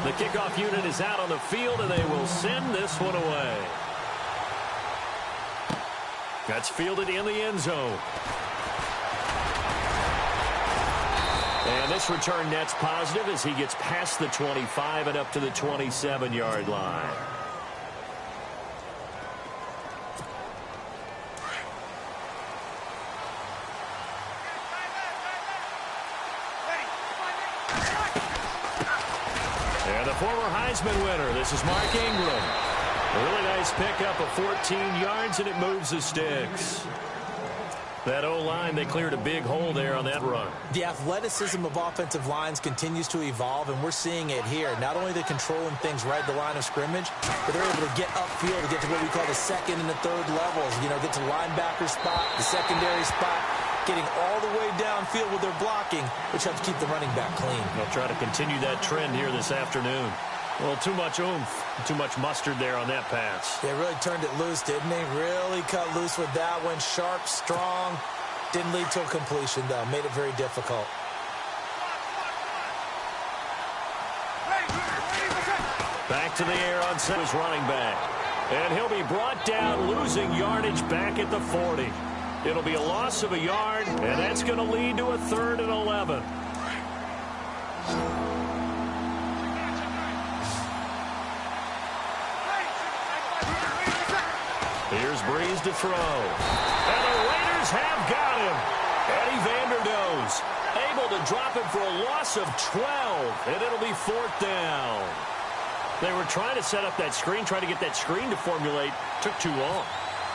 The kickoff unit is out on the field, and they will send this one away. That's fielded in the end zone. And this return net's positive as he gets past the 25 and up to the 27-yard line. And the former Heisman winner, this is Mark Ingram. A really nice pickup of 14 yards, and it moves the sticks. That O-line, they cleared a big hole there on that run. The athleticism of offensive lines continues to evolve, and we're seeing it here. Not only they're controlling things right at the line of scrimmage, but they're able to get upfield to get to what we call the second and the third levels. You know, get to linebacker spot, the secondary spot, getting all the way downfield with their blocking, which helps keep the running back clean. They'll try to continue that trend here this afternoon. Well, too much oomph, too much mustard there on that pass. They really turned it loose, didn't they? Really cut loose with that one. Sharp, strong. Didn't lead to a completion, though. Made it very difficult. Back to the air on his running back. And he'll be brought down, losing yardage back at the 40. It'll be a loss of a yard, and that's going to lead to a 3rd and 11. Here's Breeze to throw. And the Raiders have got him. Eddie Vanderdoes able to drop him for a loss of 12, and it'll be 4th down. They were trying to set up that screen, trying to get that screen to formulate. Took too long.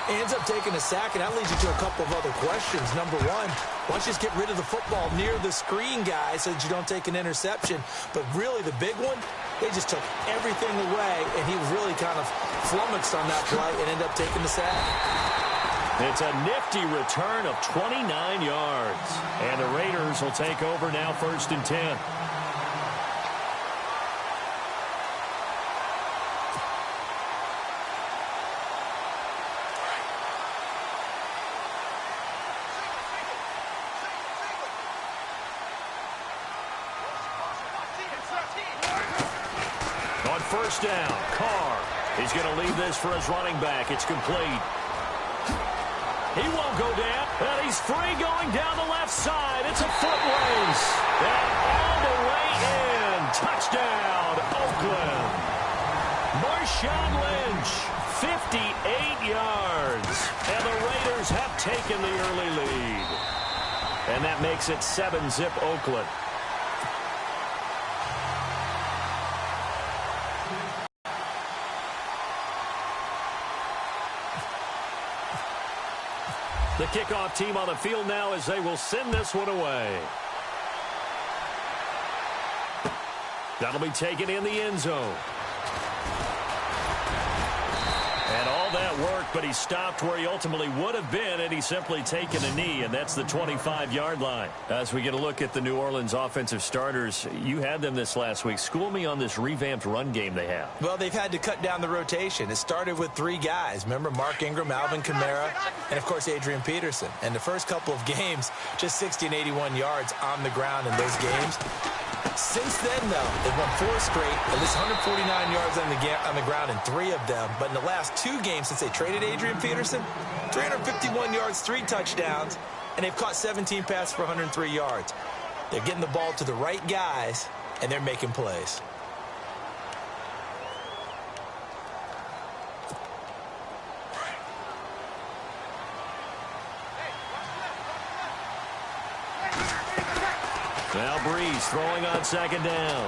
Ends up taking a sack, and that leads you to a couple of other questions. Number one, why don't you just get rid of the football near the screen guy so that you don't take an interception? But really, the big one, they just took everything away, and he was really kind of flummoxed on that play and ended up taking the sack. It's a nifty return of 29 yards. And the Raiders will take over now, 1st and 10. On 1st down, Carr. He's going to leave this for his running back. It's complete. He won't go down, and he's free going down the left side. It's a foot race. And all the way in. Touchdown, Oakland. Marshawn Lynch, 58 yards. And the Raiders have taken the early lead. And that makes it 7-zip Oakland. The kickoff team on the field now as they will send this one away. That'll be taken in the end zone. And all that work, but he stopped where he ultimately would have been, and he's simply taken a knee, and that's the 25-yard line. As we get a look at the New Orleans offensive starters, you had them this last week. School me on this revamped run game they have. Well, they've had to cut down the rotation. It started with 3 guys. Remember, Mark Ingram, Alvin Kamara, and, of course, Adrian Peterson. And the first couple of games, just 60 and 81 yards on the ground in those games. Since then, though, they've won 4 straight, at least 149 yards on the ground in 3 of them. But in the last 2 games since they traded Adrian Peterson, 351 yards, 3 touchdowns, and they've caught 17 passes for 103 yards. They're getting the ball to the right guys, and they're making plays. Now Breeze throwing on 2nd down.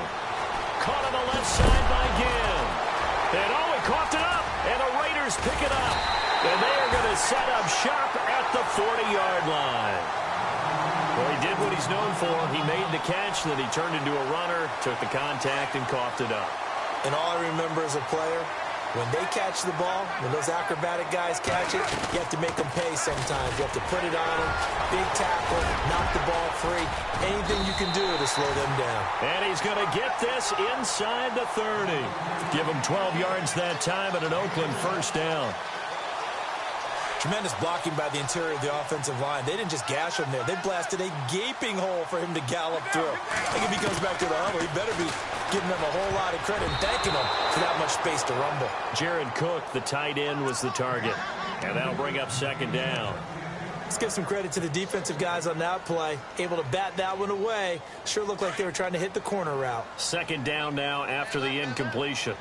Caught on the left side by Gibb. And he coughed it up. And the Raiders pick it up. And they are going to set up shop at the 40-yard line. Well, he did what he's known for. He made the catch, then he turned into a runner, took the contact, and coughed it up. And all I remember as a player, when they catch the ball, when those acrobatic guys catch it, you have to make them pay sometimes. You have to put it on them, big tackle, knock the ball free. Anything you can do to slow them down. And he's going to get this inside the 30. Give him 12 yards that time and an Oakland 1st down. Tremendous blocking by the interior of the offensive line. They didn't just gash him there. They blasted a gaping hole for him to gallop through. I think if he comes back to the huddle, he better be giving them a whole lot of credit and thanking them for that much space to rumble. Jared Cook, the tight end, was the target. And that'll bring up second down. Let's give some credit to the defensive guys on that play. Able to bat that one away. Sure looked like they were trying to hit the corner route. Second down now after the incompletion.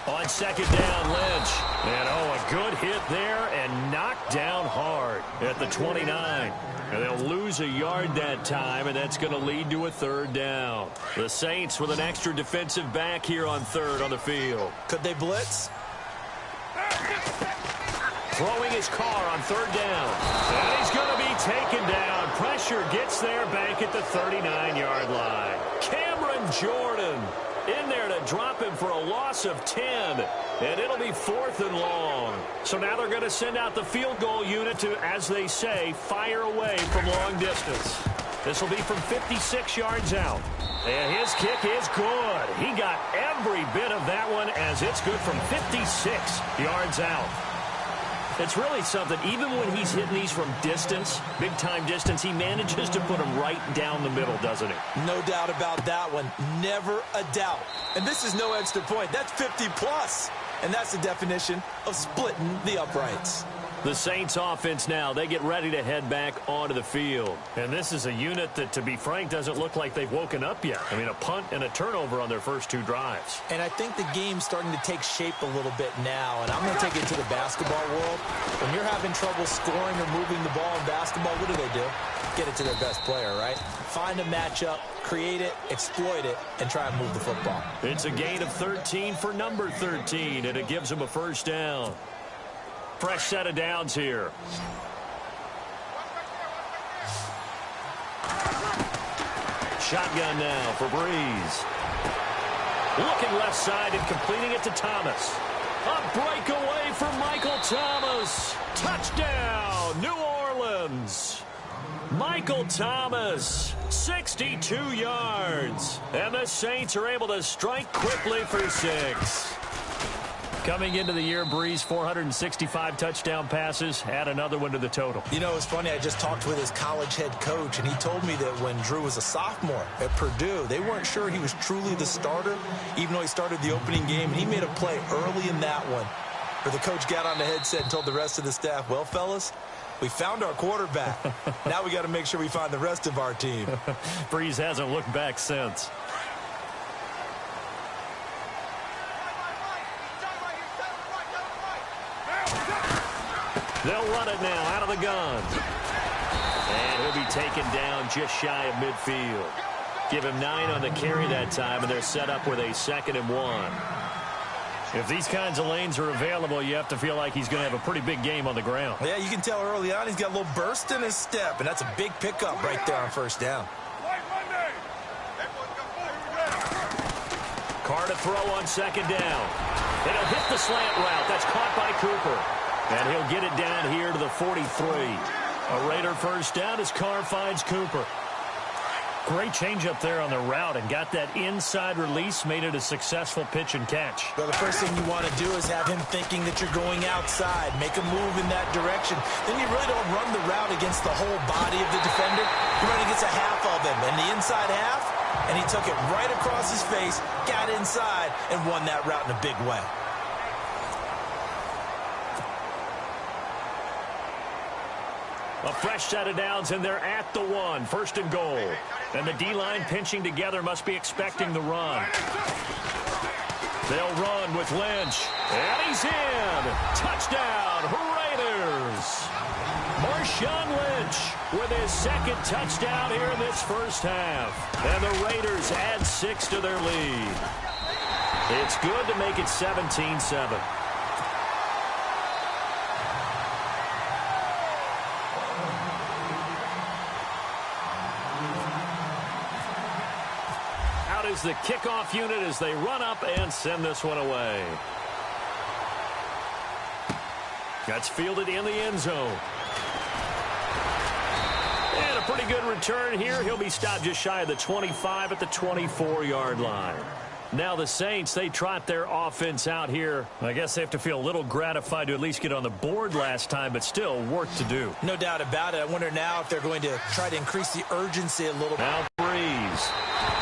On second down, Lynch. And, a good hit there and knocked down hard at the 29. And they'll lose a yard that time, and that's going to lead to a third down. The Saints with an extra defensive back here on third on the field. Could they blitz? Throwing his car on third down. And he's going to be taken down. Pressure gets there back at the 39-yard line. Cameron Jordan in there to drop him for a loss of 10. And it'll be 4th and long. So now they're going to send out the field goal unit to, as they say, fire away from long distance. This will be from 56 yards out. And his kick is good. He got every bit of that one as it's good from 56 yards out. It's really something. Even when he's hitting these from distance, big-time distance, he manages to put them right down the middle, doesn't he? No doubt about that one. Never a doubt. And this is no extra point. That's 50-plus. And that's the definition of splitting the uprights. The Saints offense now, they get ready to head back onto the field. And this is a unit that, to be frank, doesn't look like they've woken up yet. I mean, a punt and a turnover on their first two drives. And I think the game's starting to take shape a little bit now. And I'm going to take it to the basketball world. When you're having trouble scoring or moving the ball in basketball, what do? Get it to their best player, right? Find a matchup, create it, exploit it, and try and move the football. It's a gain of 13 for number 13, and it gives them a first down. Fresh set of downs here. Shotgun now for Breeze. Looking left side and completing it to Thomas. A breakaway for Michael Thomas. Touchdown, New Orleans. Michael Thomas, 62 yards. And the Saints are able to strike quickly for 6. Coming into the year, Breeze, 465 touchdown passes. Add another one to the total. You know, it's funny. I just talked with his college head coach, and he told me that when Drew was a sophomore at Purdue, they weren't sure he was truly the starter, even though he started the opening game, and he made a play early in that one where the coach got on the headset and told the rest of the staff, well, fellas, we found our quarterback. Now we got to make sure we find the rest of our team. Breeze hasn't looked back since. They'll run it now out of the gun. And he'll be taken down just shy of midfield. Give him 9 on the carry that time, and they're set up with a 2nd and 1. If these kinds of lanes are available, you have to feel like he's going to have a pretty big game on the ground. Yeah, you can tell early on he's got a little burst in his step, and that's a big pickup right there on first down. Carr to throw on second down. And he'll hit the slant route. That's caught by Cooper. And he'll get it down here to the 43. A Raider first down as Carr finds Cooper. Great change up there on the route and got that inside release, made it a successful pitch and catch. Well, the first thing you want to do is have him thinking that you're going outside, make a move in that direction. Then you really don't run the route against the whole body of the defender. You're running against a half of him, and the inside half, and he took it right across his face, got inside, and won that route in a big way. A fresh set of downs, and they're at the 1. 1st and goal. And the D-line pinching together must be expecting the run. They'll run with Lynch. And he's in. Touchdown, Raiders. Marshawn Lynch with his 2nd touchdown here in this first half. And the Raiders add 6 to their lead. It's good to make it 17-7. Is the kickoff unit as they run up and send this one away. That's fielded in the end zone. And a pretty good return here. He'll be stopped just shy of the 25 at the 24-yard line. Now the Saints, they trot their offense out here. I guess they have to feel a little gratified to at least get on the board last time, but still work to do. No doubt about it. I wonder now if they're going to try to increase the urgency a little bit. Now Breeze.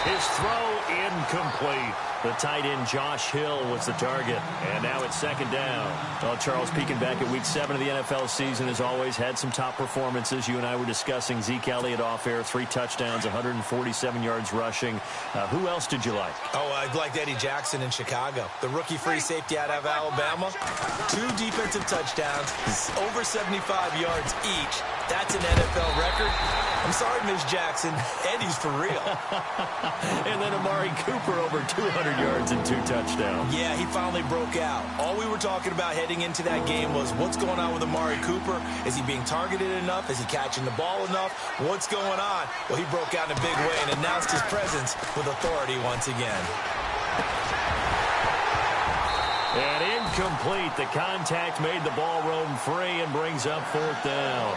His throw incomplete. The tight end Josh Hill was the target. And now it's second down. Well, Charles, peeking back at week 7 of the NFL season, as always, had some top performances. You and I were discussing Zeke Elliott off air, 3 touchdowns, 147 yards rushing. Who else did you like? Oh, I liked Eddie Jackson in Chicago. The rookie free safety out of Alabama. 2 defensive touchdowns, over 75 yards each. That's an NFL record. I'm sorry, Ms. Jackson. Eddie's for real. And then Amari Cooper over 200 yards and 2 touchdowns. Yeah, he finally broke out. All we were talking about heading into that game was what's going on with Amari Cooper. Is he being targeted enough? Is he catching the ball enough? What's going on? Well, he broke out in a big way and announced his presence with authority once again. And incomplete. The contact made the ball roam free and brings up 4th down.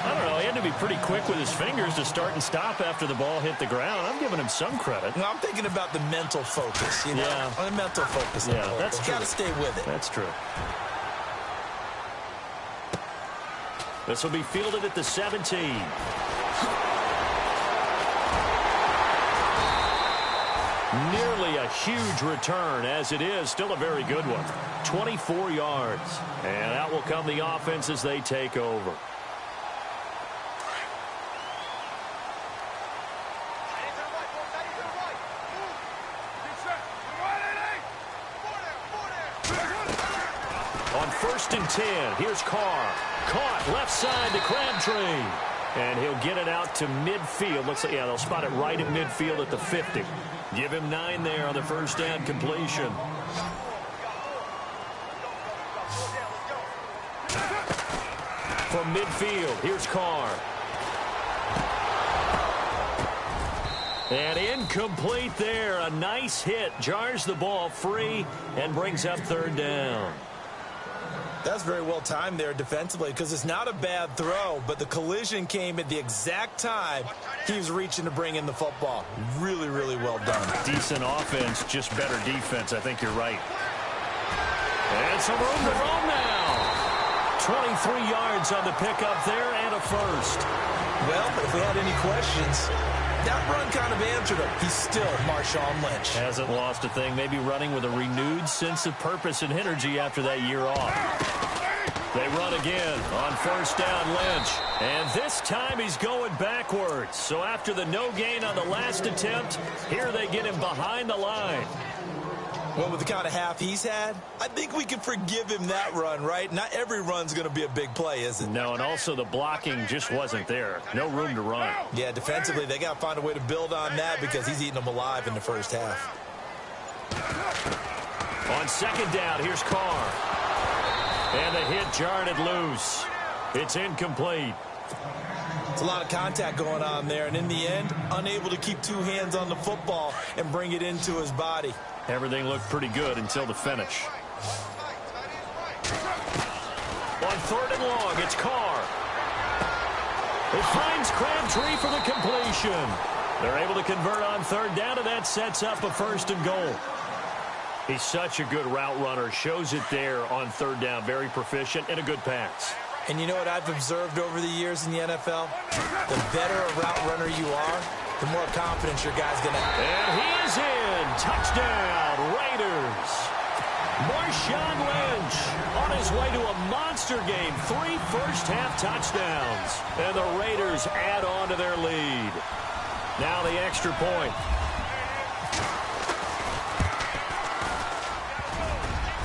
I don't know. He had to be pretty quick with his fingers to start and stop after the ball hit the ground. I'm giving him some credit. No, I'm thinking about the mental focus, you know? Yeah. The mental focus. Yeah, that's true. Got to stay with it. That's true. This will be fielded at the 17. Nearly a huge return, as it is. Still a very good one. 24 yards. And out will come the offense as they take over. On 1st and 10, here's Carr. Caught left side to Crabtree. And he'll get it out to midfield. Looks like, yeah, they'll spot it right at midfield at the 50. Give him 9 there on the first down completion. From midfield, here's Carr. And incomplete there. A nice hit. Jars the ball free and brings up 3rd down. That's very well timed there defensively because it's not a bad throw, but the collision came at the exact time he was reaching to bring in the football. Really, really well done. Decent offense, just better defense. I think you're right. And some room to roam now. 23 yards on the pickup there and a first. Well, if we had any questions, that run kind of answered him. He's still Marshawn Lynch. Hasn't lost a thing. Maybe running with a renewed sense of purpose and energy after that year off. They run again on first down, Lynch. And this time he's going backwards. So after the no gain on the last attempt, here they get him behind the line. Well, with the kind of half he's had, I think we can forgive him that run, right? Not every run's going to be a big play, is it? No, and also the blocking just wasn't there. No room to run. Yeah, defensively, they got to find a way to build on that because he's eating them alive in the first half. On second down, here's Carr. And the hit jarred it loose. It's incomplete. It's a lot of contact going on there, and in the end, unable to keep 2 hands on the football and bring it into his body. Everything looked pretty good until the finish. On 3rd and long, it's Carr. It finds Crabtree for the completion. They're able to convert on 3rd down, and that sets up a 1st and goal. He's such a good route runner. Shows it there on 3rd down. Very proficient and a good pass. And you know what I've observed over the years in the NFL? The better a route runner you are, the more confidence your guy's going to have. And he is in. Touchdown, Raiders. Marshawn Lynch on his way to a monster game. 3 first-half touchdowns. And the Raiders add on to their lead. Now the extra point.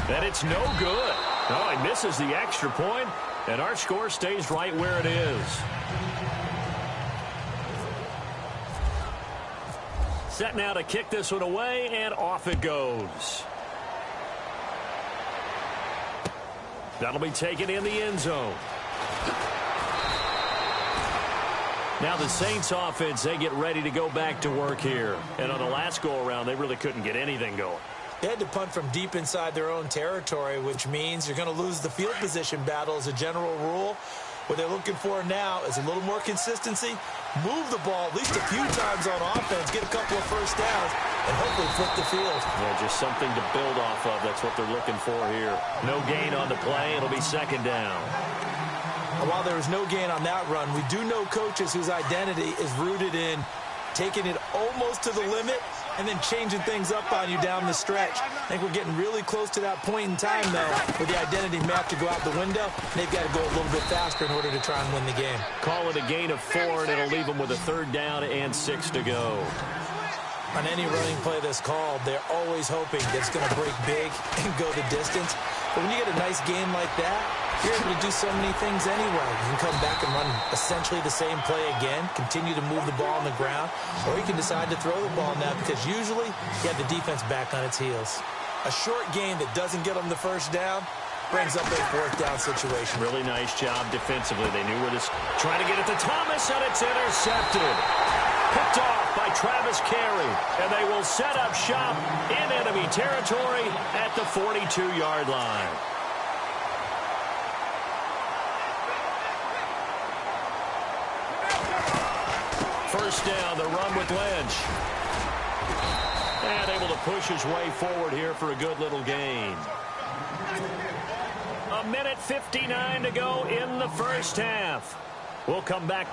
And it's no good. Oh, he misses the extra point, and our score stays right where it is. Set now to kick this one away, and off it goes. That'll be taken in the end zone. Now the Saints offense, they get ready to go back to work here. And on the last go-around, they really couldn't get anything going. They had to punt from deep inside their own territory, which means you're going to lose the field position battle as a general rule. What they're looking for now is a little more consistency, move the ball at least a few times on offense, get a couple of first downs, and hopefully flip the field. Yeah, just something to build off of. That's what they're looking for here. No gain on the play. It'll be 2nd down. And while there was no gain on that run, we do know coaches whose identity is rooted in taking it almost to the limit and then changing things up on you down the stretch. I think we're getting really close to that point in time, though, where the identity map to go out the window. They've got to go a little bit faster in order to try and win the game. Call it a gain of 4, and it'll leave them with a 3rd down and 6 to go. On any running play that's called, they're always hoping that it's going to break big and go the distance. But when you get a nice game like that, you're able to do so many things anyway. You can come back and run essentially the same play again, continue to move the ball on the ground, or you can decide to throw the ball now because usually you have the defense back on its heels. A short game that doesn't get them the 1st down brings up a 4th down situation. Really nice job defensively. They knew where this... Trying to get it to Thomas, and it's intercepted. Picked off by Travis Carey, and they will set up shop in enemy territory at the 42-yard line. First down, the run with Lynch. And able to push his way forward here for a good little gain. 1:59 to go in the 1st half. We'll come back.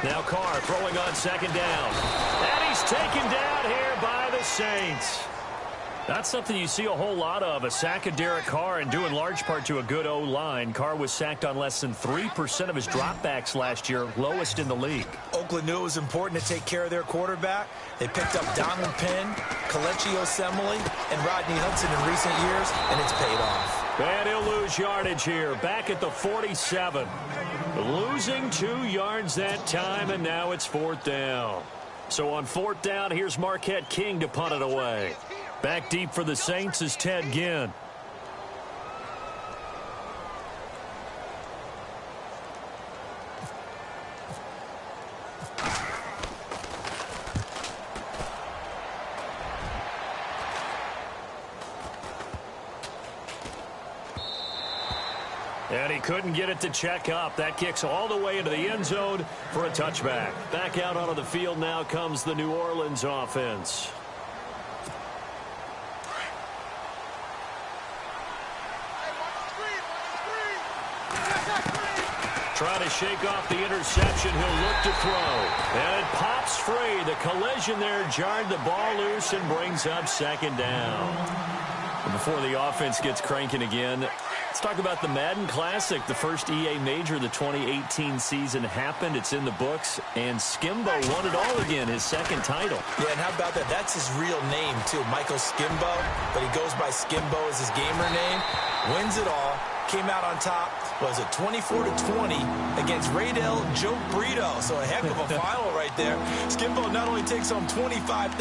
Now Carr throwing on 2nd down. And he's taken down here by the Saints. That's something you see a whole lot of, a sack of Derek Carr, and due in large part to a good O-line. Carr was sacked on less than 3% of his dropbacks last year, lowest in the league. Oakland knew it was important to take care of their quarterback. They picked up Donald Penn, Kelechi Osemele, and Rodney Hudson in recent years, and it's paid off. And he'll lose yardage here, back at the 47. Losing 2 yards that time, and now it's 4th down. So on 4th down, here's Marquette King to punt it away. Back deep for the Saints is Ted Ginn. And he couldn't get it to check up. That kicks all the way into the end zone for a touchback. Back out onto the field now comes the New Orleans offense. Trying to shake off the interception. He'll look to throw. And it pops free. The collision there jarred the ball loose and brings up 2nd down. And before the offense gets cranking again, let's talk about the Madden Classic. The first EA Major, the 2018 season happened. It's in the books. And Skimbo won it all again, his 2nd title. Yeah, and how about that? That's his real name, too, Michael Skimbo. But he goes by Skimbo as his gamer name. Wins it all. Came out on top, was it 24-20 against Raydell Joe Brito. So a heck of a final right there. Skimbo not only takes home $25,000,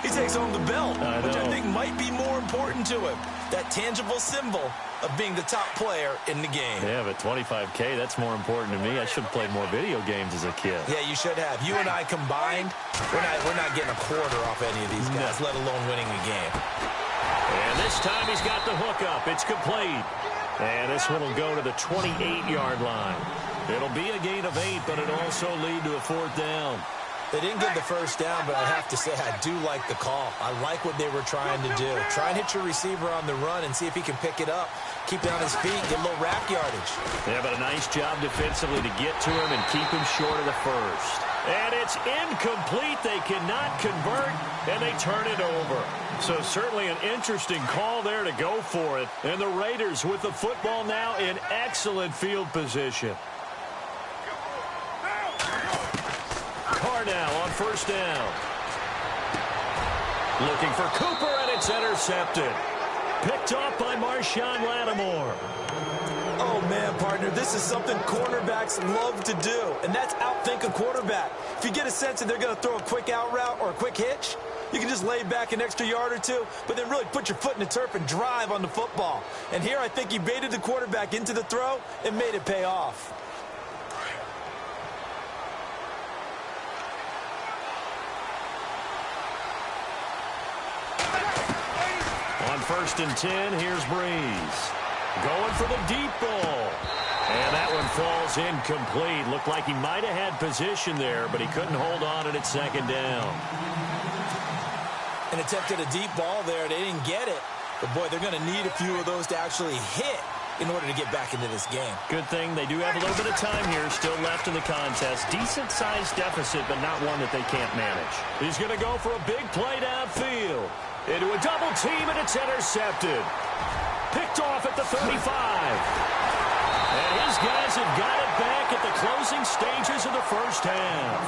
he takes home the belt, which I think might be more important to him. That tangible symbol of being the top player in the game. Yeah, but $25K, that's more important to me. I should have played more video games as a kid. Yeah, you should have. You and I combined, we're not getting a quarter off any of these guys, let alone winning a game. And this time he's got the hook up. It's complete. And this one will go to the 28-yard line. It'll be a gain of 8, but it'll also lead to a 4th down. They didn't get the 1st down, but I have to say I do like the call. I like what they were trying to do. Try and hit your receiver on the run and see if he can pick it up. Keep it on his feet, get a little rack yardage. Yeah, but a nice job defensively to get to him and keep him short of the 1st. And it's incomplete. They cannot convert, and they turn it over. So certainly an interesting call there to go for it. And the Raiders with the football now in excellent field position. Carr now on 1st down. Looking for Cooper, and it's intercepted. Picked off by Marshawn Lattimore. Oh, man, partner, this is something cornerbacks love to do, and that's outthink a quarterback. If you get a sense that they're going to throw a quick out route or a quick hitch, you can just lay back an extra yard or two, but then really put your foot in the turf and drive on the football. And here I think he baited the quarterback into the throw and made it pay off. On 1st and 10, here's Breeze. Going for the deep ball. And that one falls incomplete. Looked like he might have had position there, but he couldn't hold on, and it's 2nd down. An attempt at a deep ball there. They didn't get it. But, boy, they're going to need a few of those to actually hit in order to get back into this game. Good thing they do have a little bit of time here still left in the contest. Decent-sized deficit, but not one that they can't manage. He's going to go for a big play downfield. Into a double team, and it's intercepted. Picked off at the 35. And his guys have got it back at the closing stages of the first half.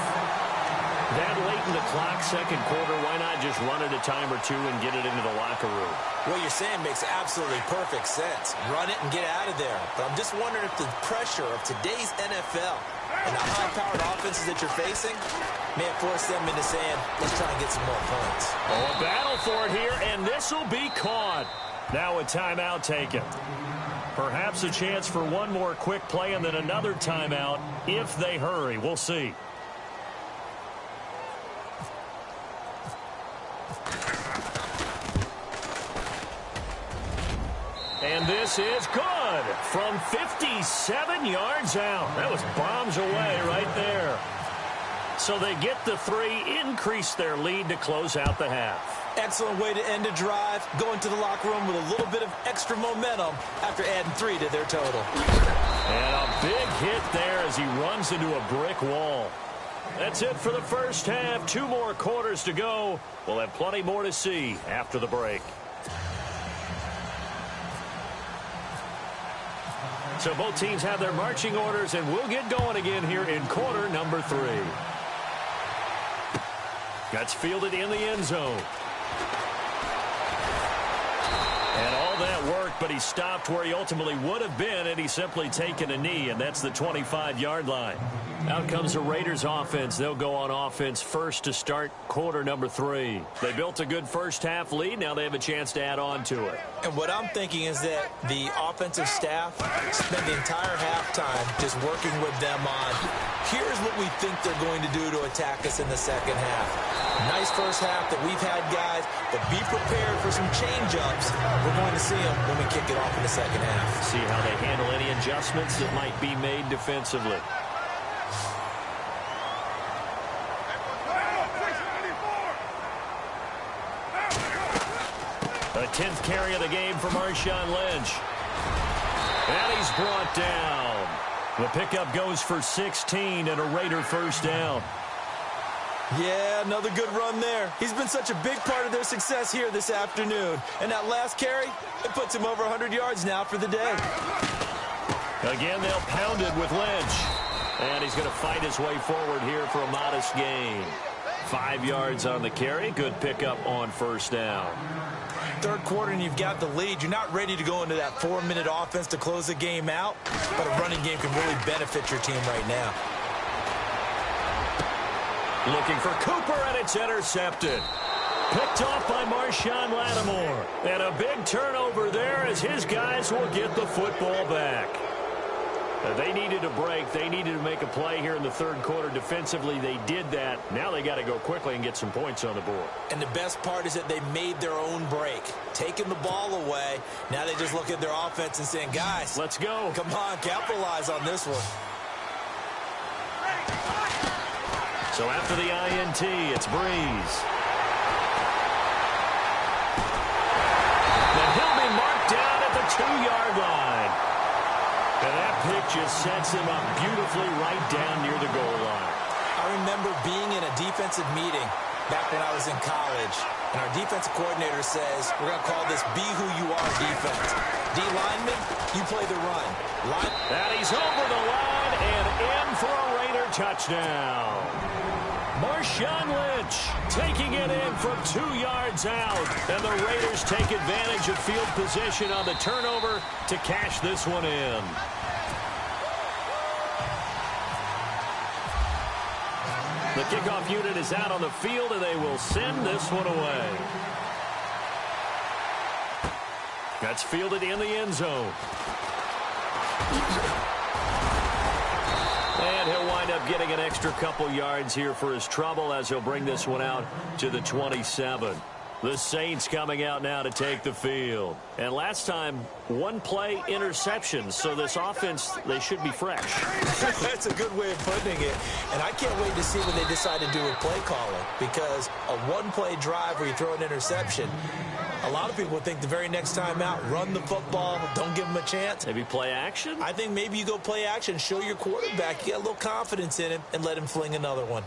That late in the clock, second quarter, why not just run it a time or two and get it into the locker room? What you're saying makes absolutely perfect sense. Run it and get out of there. But I'm just wondering if the pressure of today's NFL and the high-powered offenses that you're facing may have forced them into saying, let's try and get some more points. Oh, a battle for it here, and this will be caught. Now a timeout taken. Perhaps a chance for one more quick play and then another timeout if they hurry. We'll see. And this is good from 57 yards out. That was bombs away right there. So they get the 3, increase their lead to close out the half. Excellent way to end a drive, going to the locker room with a little bit of extra momentum after adding 3 to their total. And a big hit there as he runs into a brick wall. That's it for the first half. 2 more quarters to go. We'll have plenty more to see after the break. So both teams have their marching orders, and we'll get going again here in quarter number 3. That's fielded in the end zone. And all that work, but he stopped where he ultimately would have been, and he's simply taken a knee, and that's the 25-yard line. Out comes the Raiders offense. They'll go on offense first to start quarter number 3. They built a good first-half lead. Now they have a chance to add on to it. And what I'm thinking is that the offensive staff spend the entire halftime just working with them on, here's what we think they're going to do to attack us in the second half. Nice first half that we've had, guys, but be prepared for some change-ups. We're going to see them when we kick it off in the second half. See how they handle any adjustments that might be made defensively. The 10th carry of the game for Marshawn Lynch. And he's brought down. The pickup goes for 16 and a Raider first down. Yeah, another good run there. He's been such a big part of their success here this afternoon. And that last carry, it puts him over 100 yards now for the day. Again, they'll pound it with Lynch. And he's going to fight his way forward here for a modest gain. 5 yards on the carry. Good pickup on first down. Third quarter and you've got the lead. You're not ready to go into that 4-minute offense to close the game out. But a running game can really benefit your team right now. Looking for Cooper, and it's intercepted. Picked off by Marshawn Lattimore. And a big turnover there as his guys will get the football back. They needed a break. They needed to make a play here in the third quarter. Defensively, they did that. Now they got to go quickly and get some points on the board. And the best part is that they made their own break. Taking the ball away. Now they just look at their offense and saying, guys, let's go. Come on, capitalize on this one. So after the INT, it's Breeze. Then he'll be marked down at the 2-yard line. And that pick just sets him up beautifully right down near the goal line. I remember being in a defensive meeting back when I was in college, and our defensive coordinator says, we're going to call this Be Who You Are defense. D lineman, you play the run. And he's over the line and in for a Raider touchdown. Marshawn Lynch taking it in from 2 yards out. And the Raiders take advantage of field position on the turnover to cash this one in. The kickoff unit is out on the field, and they will send this one away. That's fielded in the end zone. And he'll wind up getting an extra couple yards here for his trouble as he'll bring this one out to the 27. The Saints coming out now to take the field. And last time, one-play interception. So this offense, they should be fresh. That's a good way of putting it. And I can't wait to see what they decide to do with play calling. Because a one-play drive where you throw an interception, a lot of people think the very next time out, run the football, don't give them a chance. Maybe play action? I think maybe you go play action, show your quarterback you got a little confidence in him, and let him fling another one.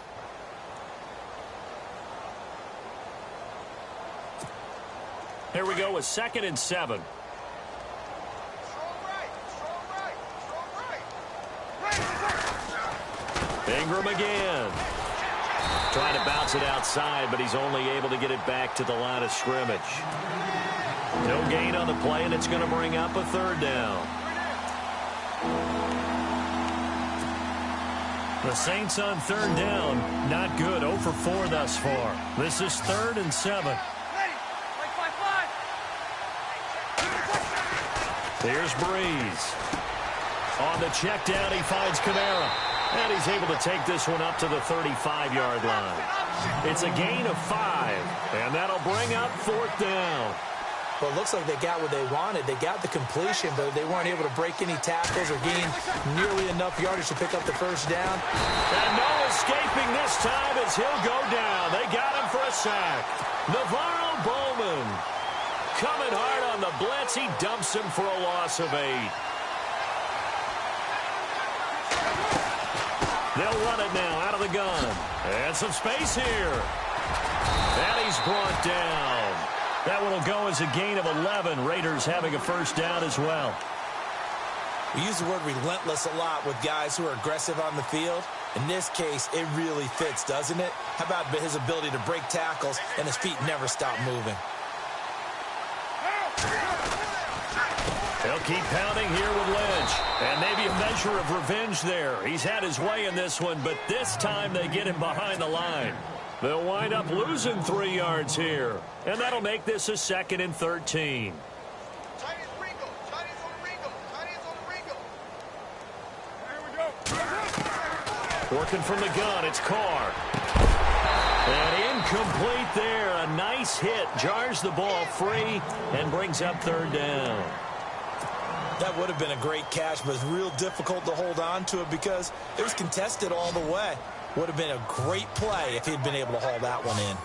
Here we go with 2nd and 7. Ingram again. Trying to bounce it outside, but he's only able to get it back to the line of scrimmage. No gain on the play, and it's going to bring up a 3rd down. The Saints on 3rd down. Not good. 0 for 4 thus far. This is 3rd and 7. Here's Breeze. On the check down, he finds Kamara. And he's able to take this one up to the 35-yard line. It's a gain of 5. And that'll bring up 4th down. Well, it looks like they got what they wanted. They got the completion, but they weren't able to break any tackles or gain nearly enough yardage to pick up the 1st down. And no escaping this time as he'll go down. They got him for a sack. Navarro Bowman coming hard on the blitz. He dumps him for a loss of 8. They'll run it now out of the gun. And some space here. And he's brought down. That one will go as a gain of 11. Raiders having a 1st down as well. We use the word relentless a lot with guys who are aggressive on the field. In this case, it really fits, doesn't it? How about his ability to break tackles and his feet never stop moving? They'll keep pounding here with Lynch. And maybe a measure of revenge there. He's had his way in this one, but this time they get him behind the line. They'll wind up losing 3 yards here. And that'll make this a 2nd and 13. Working from the gun, it's Carr. And incomplete there. A nice hit. Jars the ball free and brings up 3rd down. That would have been a great catch, but it's real difficult to hold on to it because it was contested all the way. Would have been a great play if he'd been able to haul that one in.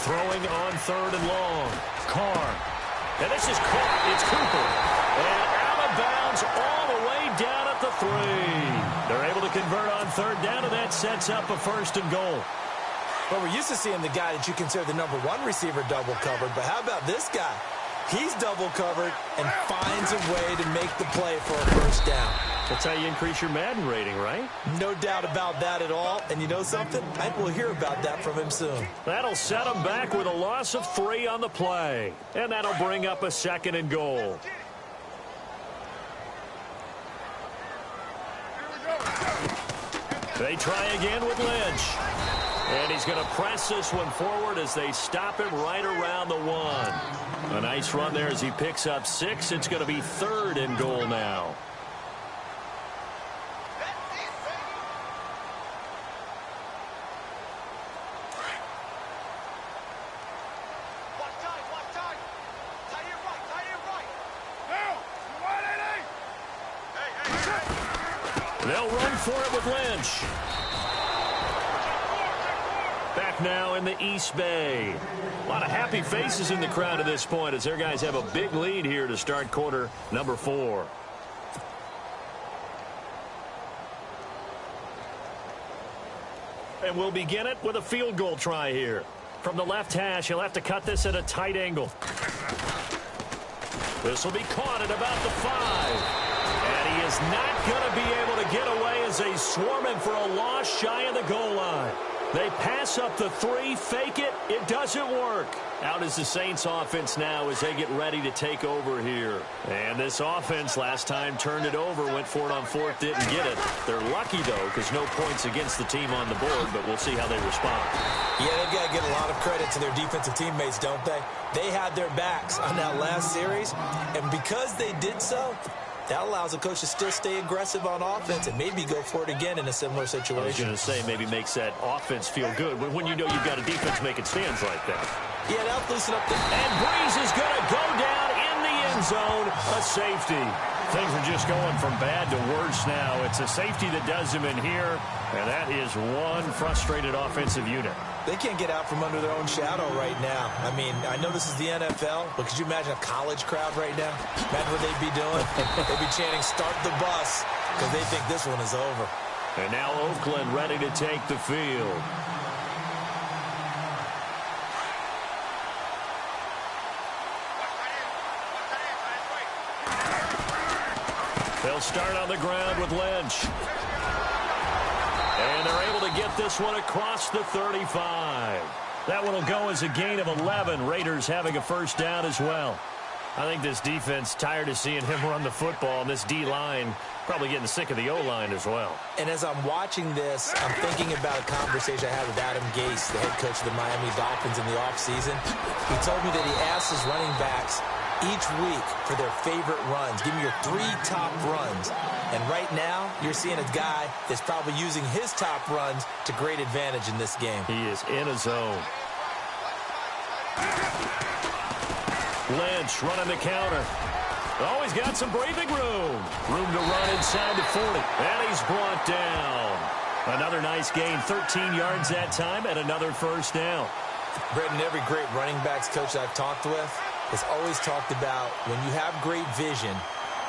Throwing on 3rd and long. Carr. And this is caught. It's Cooper. And out of bounds all the way down at the 3. They're able to convert on 3rd down, and that sets up a 1st and goal. Well, we're used to seeing the guy that you consider the #1 receiver double covered, but how about this guy? He's double covered and finds a way to make the play for a 1st down. That's how you increase your Madden rating, right? No doubt about that at all. And you know something? I think we'll hear about that from him soon. That'll set him back with a loss of 3 on the play. And that'll bring up a 2nd and goal. They try again with Lynch. And he's going to press this one forward as they stop him right around the 1. A nice run there as he picks up 6. It's going to be 3rd and goal now. They'll run for it with Lynch. Back now in the East Bay. A lot of happy faces in the crowd at this point as their guys have a big lead here to start quarter number 4. And we'll begin it with a field goal try here. From the left hash, he'll have to cut this at a tight angle. This will be caught at about the 5. And he is not going to be able to get away as they swarm him for a loss shy of the goal line. They pass up the 3, fake it. It doesn't work. Out is the Saints offense now as they get ready to take over here. And this offense last time turned it over, went for it on 4th, didn't get it. They're lucky, though, because no points against the team on the board, but we'll see how they respond. Yeah, they've got to give a lot of credit to their defensive teammates, don't they? They had their backs on that last series, and because they did so, That allows the coach to still stay aggressive on offense and maybe go for it again in a similar situation. I was going to say, maybe makes that offense feel good when you know you've got a defense making stands like that. Yeah, that'll loosen up. And Breeze is going to go down in the end zone. A safety. Things are just going from bad to worse now. It's a safety that does him in here, and that is one frustrated offensive unit. They can't get out from under their own shadow right now. I mean, I know this is the NFL, but could you imagine a college crowd right now? Imagine what they'd be doing. They'd be chanting, "Start the bus," because they think this one is over. And now Oakland ready to take the field. They'll start on the ground with Lynch. And they're able to get this one across the 35. That one will go as a gain of 11. Raiders having a first down as well. I think this defense tired of seeing him run the football, and this D-line probably getting sick of the O-line as well. And as I'm watching this, I'm thinking about a conversation I had with Adam Gase, the head coach of the Miami Dolphins in the offseason. He told me that he asked his running backs each week for their favorite runs. Give me your 3 top runs. And right now, you're seeing a guy that's probably using his top runs to great advantage in this game. He is in a zone. Lynch running the counter. Oh, he's got some breathing room. Room to run inside the 40. And he's brought down. Another nice gain, 13 yards that time, and another first down. Brendan, every great running backs coach I've talked with has always talked about when you have great vision,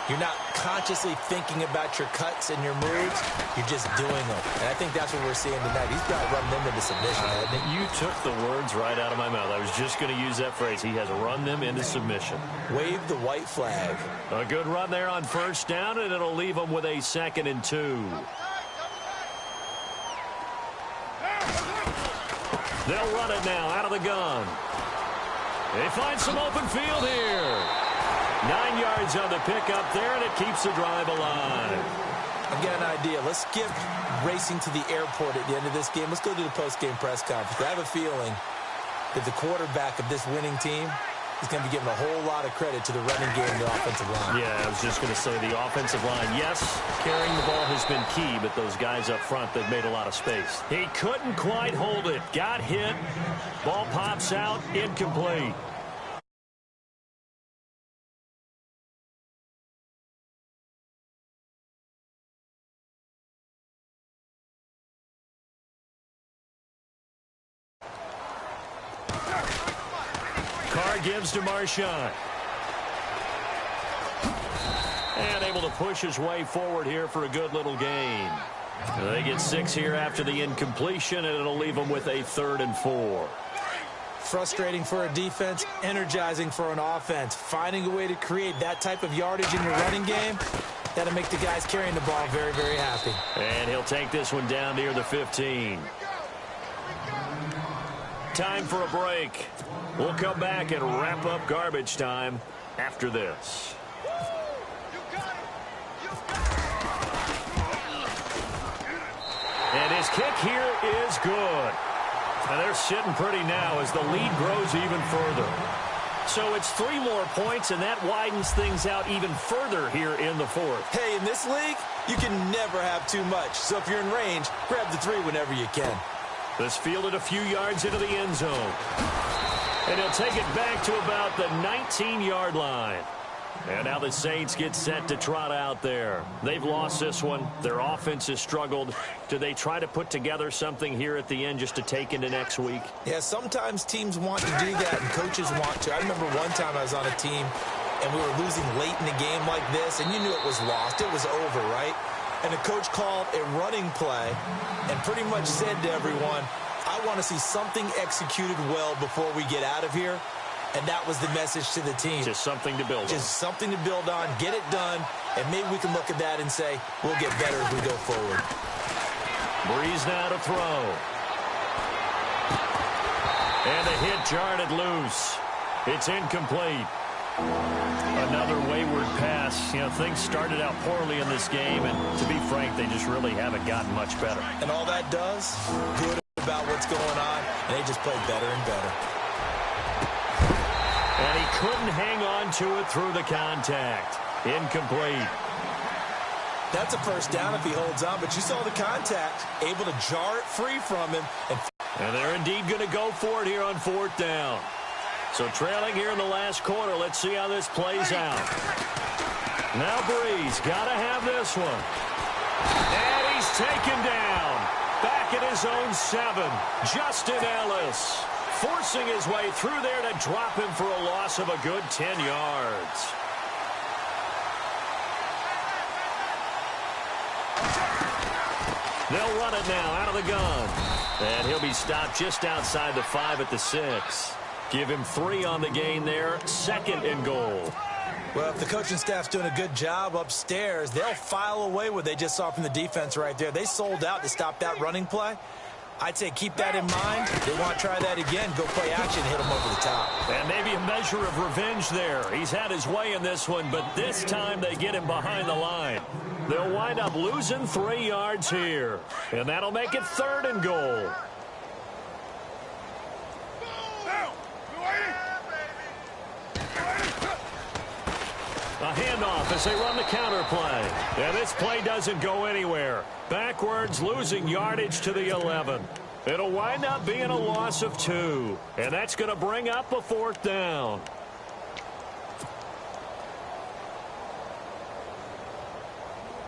you're not consciously thinking about your cuts and your moves. You're just doing them. And I think that's what we're seeing tonight. He's got to run them into submission, hasn't he? You took the words right out of my mouth. I was just going to use that phrase. He has run them into submission. Wave the white flag. A good run there on first down, and it'll leave them with a 2nd and 2. They'll run it now out of the gun. They find some open field here. 9 yards on the pickup there, and it keeps the drive alive. I've got an idea. Let's skip racing to the airport at the end of this game. Let's go to the post-game press conference. I have a feeling that the quarterback of this winning team is going to be giving a whole lot of credit to the running game and the offensive line. Yeah, I was just going to say the offensive line. Yes, carrying the ball has been key, but those guys up front, they've made a lot of space. He couldn't quite hold it. Got hit. Ball pops out. Incomplete. Carr gives to Marshawn. And able to push his way forward here for a good little gain. They get 6 here after the incompletion, and it'll leave them with a 3rd and 4. Frustrating for a defense, energizing for an offense. Finding a way to create that type of yardage in your running game, that'll make the guys carrying the ball very, very happy. And he'll take this one down near the 15. Time for a break. We'll come back and wrap up garbage time after this. And his kick here is good. And they're sitting pretty now as the lead grows even further. So it's 3 more points, and that widens things out even further here in the 4th. Hey, in this league, you can never have too much. So if you're in range, grab the 3 whenever you can. This fielded a few yards into the end zone. And he'll take it back to about the 19-yard line. And now the Saints get set to trot out there. They've lost this one. Their offense has struggled. Do they try to put together something here at the end just to take into next week? Yeah, sometimes teams want to do that and coaches want to. I remember one time I was on a team and we were losing late in the game like this, and you knew it was lost. It was over, right? And the coach called a running play and pretty much said to everyone, I want to see something executed well before we get out of here. And that was the message to the team. Just something to build on. Just something to build on, get it done, and maybe we can look at that and say, we'll get better as we go forward. Breeze now to throw. And the hit jarred it loose. It's incomplete. Another wayward pass. You know, things started out poorly in this game, and to be frank, they just really haven't gotten much better. And all that does, good about what's going on, and they just play better and better. And he couldn't hang on to it through the contact. Incomplete. That's a first down if he holds on, but you saw the contact, able to jar it free from him. And they're indeed going to go for it here on 4th down. So trailing here in the last quarter, let's see how this plays out. Now Breeze got to have this one. And he's taken down. Back at his own 7. Justin Ellis forcing his way through there to drop him for a loss of a good 10 yards. They'll run it now out of the gun. And he'll be stopped just outside the 5 at the 6. Give him 3 on the gain there. 2nd and goal. Well, if the coaching staff's doing a good job upstairs, they'll file away what they just saw from the defense right there. They sold out to stop that running play. I'd say keep that in mind. They want to try that again. Go play action, hit them over the top. And maybe a measure of revenge there. He's had his way in this one, but this time they get him behind the line. They'll wind up losing 3 yards here. And that'll make it 3rd and goal. A handoff as they run the counter play. And this play doesn't go anywhere. Backwards, losing yardage to the 11. It'll wind up being a loss of 2. And that's going to bring up a 4th down.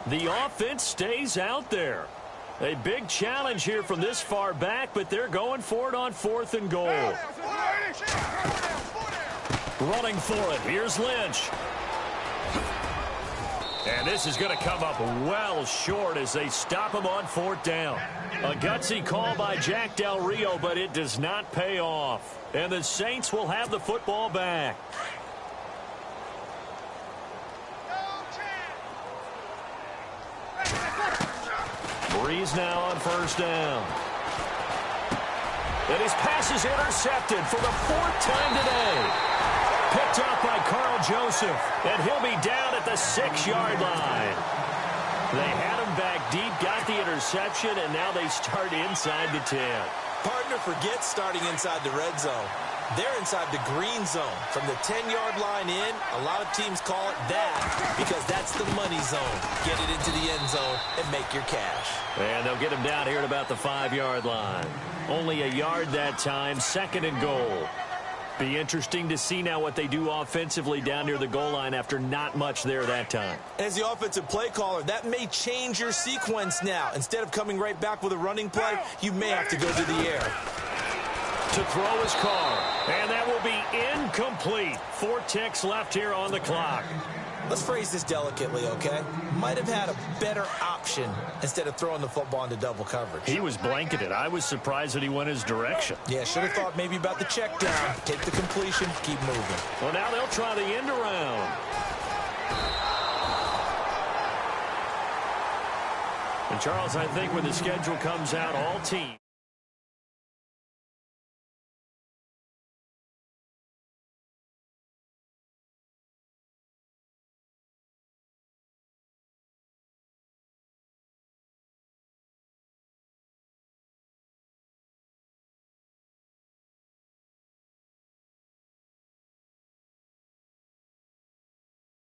The offense stays out there. A big challenge here from this far back, but they're going for it on 4th and goal. Running for it. Here's Lynch. And this is going to come up well short as they stop him on 4th down. A gutsy call by Jack Del Rio, but it does not pay off. And the Saints will have the football back. Breeze now on 1st down. And his pass is intercepted for the 4th time today. Picked up by Carl Joseph, and he'll be down at the 6-yard line. They had him back deep, got the interception, and now they start inside the 10. Partner forgets starting inside the red zone. They're inside the green zone. From the 10-yard line in, a lot of teams call it that because that's the money zone. Get it into the end zone and make your cash. And they'll get him down here at about the 5-yard line. Only a yard that time, 2nd and goal. Be interesting to see now what they do offensively down near the goal line after not much there that time. As the offensive play caller, that may change your sequence now. Instead of coming right back with a running play, you may have to go to the air. To throw his Carr, and that will be incomplete. 4 ticks left here on the clock. Let's phrase this delicately, okay? Might have had a better option instead of throwing the football into double coverage. He was blanketed. I was surprised that he went his direction. Yeah, should have thought maybe about the check down. Take the completion, keep moving. Well, now they'll try the end around. And Charles, I think when the schedule comes out, all teams